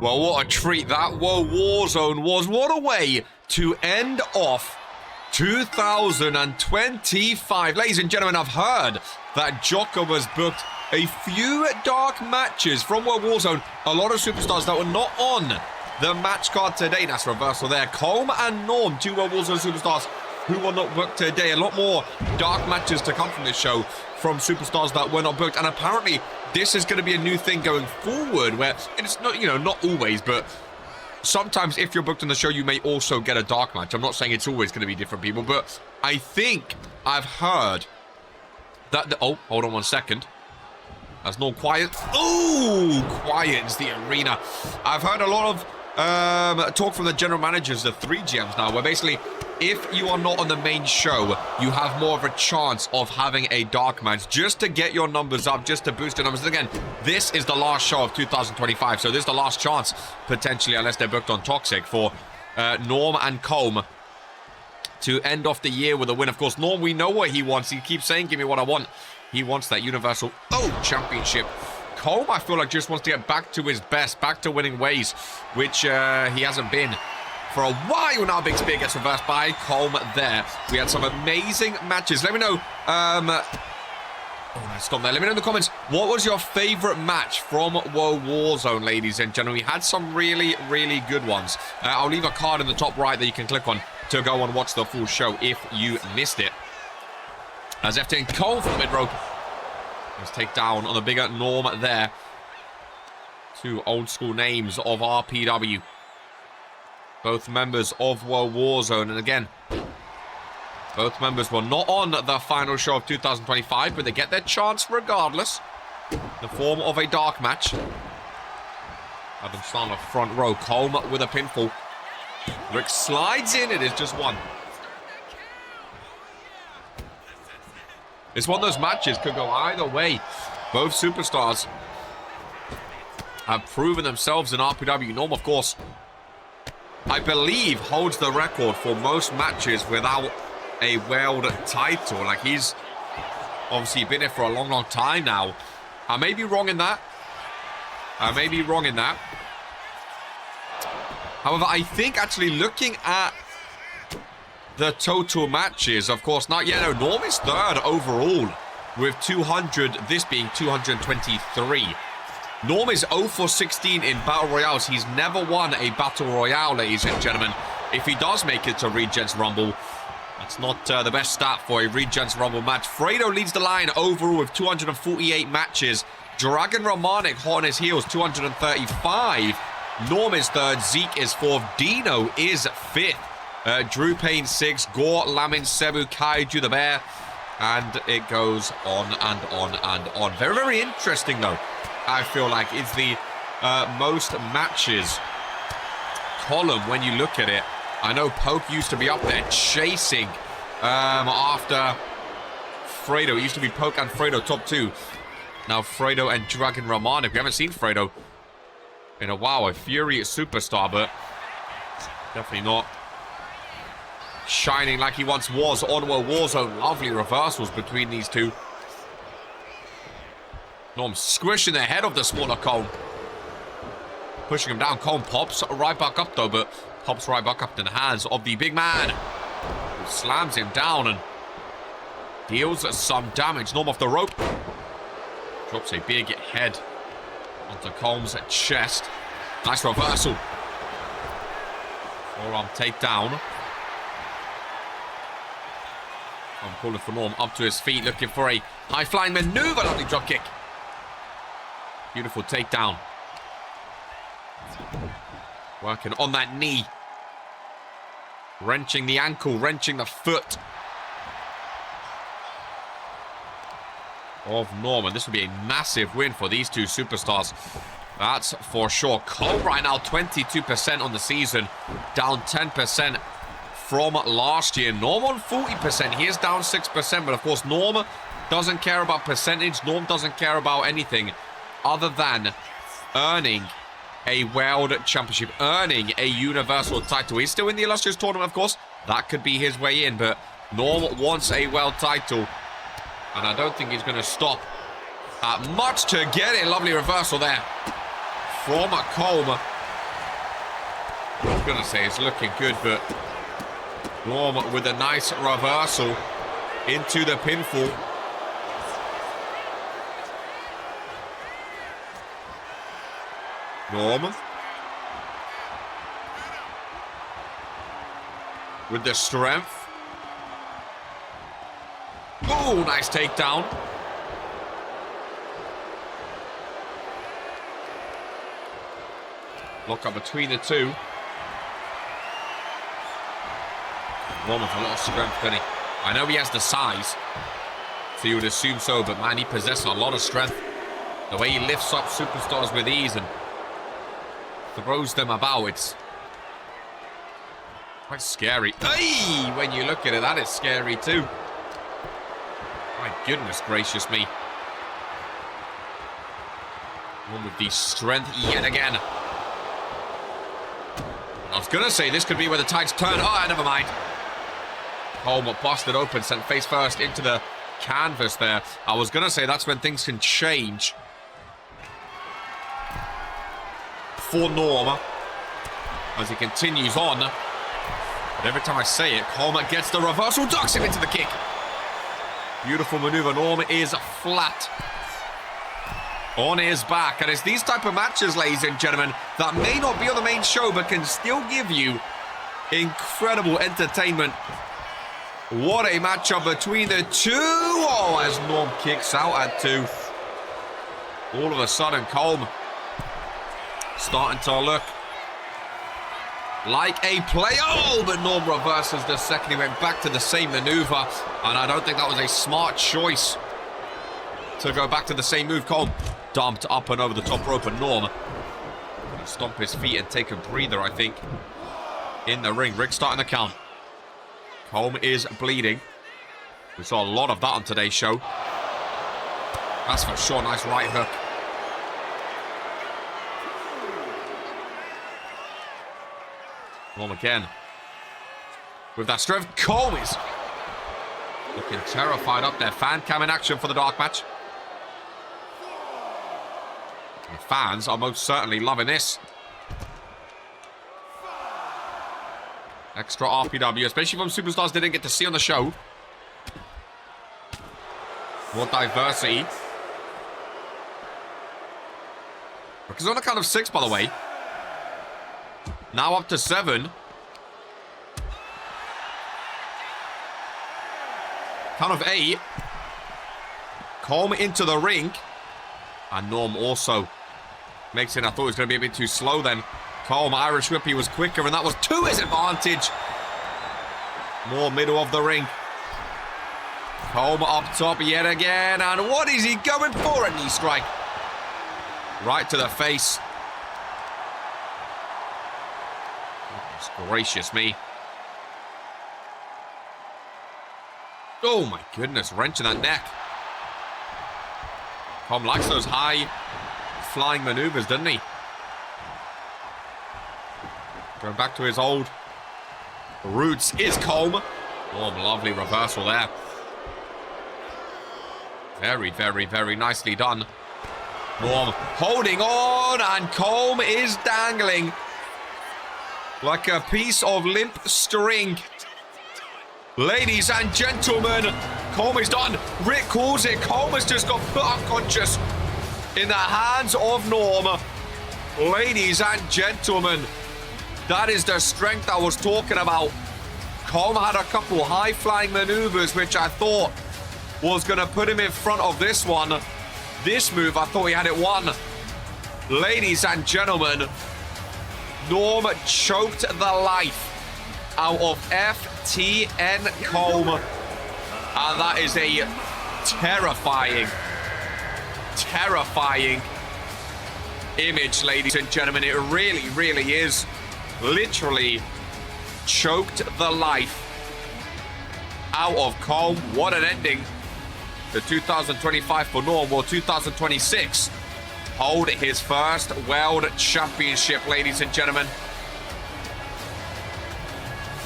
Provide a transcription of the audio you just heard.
Well, what a treat that WOAH Warzone was. What a way to end off 2025. Ladies and gentlemen, I've heard that Jocko has booked a few dark matches from WOAH Warzone. A lot of superstars that were not on the match card today. That's reversal there. COLM and Norm, two WOAH Warzone superstars who were not booked today. A lot more dark matches to come from this show from superstars that were not booked. And apparently, this is going to be a new thing going forward where it's not, not always, but sometimes if you're booked on the show, you may also get a dark match. I'm not saying it's always going to be different people, but I think I've heard that oh, hold on one second. That's not quiet. Oh, quiet's the arena. I've heard a lot of talk from the general managers, the 3 GMs now, where basically if you are not on the main show, you have more of a chance of having a dark match just to get your numbers up, just to boost your numbers. And again, this is the last show of 2025, so this is the last chance, potentially, unless they're booked on Toxic, for Norm and COLM to end off the year with a win. Of course, Norm, we know what he wants. He keeps saying, give me what I want. He wants that Universal Championship. COLM, I feel like, just wants to get back to his best, back to winning ways, which he hasn't been for a while now. Big Spear gets reversed by COLM there. We had some amazing matches. Let me know, stop there. Let me know in the comments, what was your favorite match from WOAH Warzone, ladies and gentlemen? We had some really, really good ones. I'll leave a card in the top right that you can click on to go and watch the full show if you missed it. As FT and COLM from the mid rope. Let's take down on the bigger Norm there. 2 old school names of RPW. Both members of WOAH Warzone. And again, both members were not on the final show of 2025, but they get their chance regardless. In the form of a dark match. Have them start on the front row. COLM with a pinfall. Rick slides in. It is just one. It's one of those matches, could go either way. Both superstars have proven themselves in RPW. Norm, of course, I believe, holds the record for most matches without a world title. Like, he's obviously been here for a long, long time now. I may be wrong in that. However, I think actually looking at the total matches, of course, not yet. No, Norm is 3rd overall with 200, this being 223. Norm is 0 for 16 in Battle Royales. He's never won a Battle Royale, ladies and gentlemen. If he does make it to Regents Rumble, that's not the best stat for a Regents Rumble match. Fredo leads the line overall with 248 matches. Dragon Romanik hot on his heels, 235. Norm is 3rd, Zeke is 4th, Dino is 5th. Drew Payne 6, Gore, Lamin, Cebu, Kaiju the Bear, and it goes on and on and on. Very, very interesting though. I feel like it's the most matches column when you look at it. I know Poke used to be up there chasing after Fredo. It used to be Poke and Fredo top 2. Now Fredo and Dragon Romanik. We haven't seen Fredo in a while. A Fury superstar, but definitely not shining like he once was on WOAH Warzone. Lovely reversals between these two. Norm squishing the head of the smaller COLM. Pushing him down. COLM pops right back up though, but pops right back up in the hands of the big man. Who slams him down and deals some damage. Norm off the rope. Drops a big head onto COLM's chest. Nice reversal. Forearm takedown. I'm calling for Norm up to his feet, looking for a high-flying maneuver. Lovely dropkick. Beautiful takedown. Working on that knee. Wrenching the ankle, wrenching the foot of Norman. This would be a massive win for these two superstars. That's for sure. COLM right now, 22% on the season. Down 10% from last year. Norm on 40%. He is down 6%. But of course, Norm doesn't care about percentage. Norm doesn't care about anything other than earning a world championship, earning a universal title. He's still in the illustrious tournament, of course. That could be his way in, but Norm wants a world title, and I don't think he's going to stop at much to get it. Lovely reversal there from COLM. going to say it's looking good, but Norm with a nice reversal into the pinfall. Norm with the strength. Oh, nice takedown. Lock up between the two. Norm with a lot of strength, doesn't he? I know he has the size, so you would assume so, but man, he possesses a lot of strength. The way he lifts up superstars with ease and throws them about, it's quite scary. Hey, when you look at it, that is scary too. My goodness gracious me. One with the strength yet again. I was going to say this could be where the tides turn. Oh, never mind. COLM busted open, sent face first into the canvas there. I was going to say that's when things can change for Norm as he continues on. But every time I say it, COLM gets the reversal, ducks him into the kick. Beautiful maneuver. Norm is flat on his back. And it's these type of matches, ladies and gentlemen, that may not be on the main show, but can still give you incredible entertainment. What a matchup between the two. Oh, as Norm kicks out at 2. All of a sudden, COLM starting to look like a play. Oh, but Norm reverses the second. He went back to the same maneuver, and I don't think that was a smart choice to go back to the same move. COLM dumped up and over the top rope, and Norm gonna stomp his feet and take a breather, I think, in the ring. Rick starting the count. COLM is bleeding. We saw a lot of that on today's show. That's for sure. Nice right hook. Norm again with that strength. COLM is looking terrified up there. Fan cam in action for the dark match. The fans are most certainly loving this. Extra RPW, especially from superstars they didn't get to see on the show. More diversity. Because on the count of 6, by the way. Now up to 7. Count of 8. COLM into the ring. And Norm also makes it. I thought it was going to be a bit too slow then. COLM, Irish whip, he was quicker, and that was to his advantage. More middle of the ring. COLM up top yet again. And what is he going for? A knee strike. Right to the face. Goodness gracious me. Oh my goodness, wrench in that neck. COLM likes those high flying maneuvers, doesn't he? Going back to his old roots is COLM. Oh, lovely reversal there. Very, very, very nicely done. Norm holding on, and COLM is dangling like a piece of limp string. Ladies and gentlemen, COLM is done. Rick calls it. COLM has just got put unconscious in the hands of Norm. Ladies and gentlemen, that is the strength I was talking about. COLM had a couple high-flying maneuvers, which I thought was going to put him in front of this one. This move, I thought he had it won. Ladies and gentlemen, Norm choked the life out of FTN COLM. And that is a terrifying image, ladies and gentlemen. It really, really is. Literally choked the life out of COLM. What an ending to 2025 for Norm. Well, 2026 hold his first world championship, ladies and gentlemen.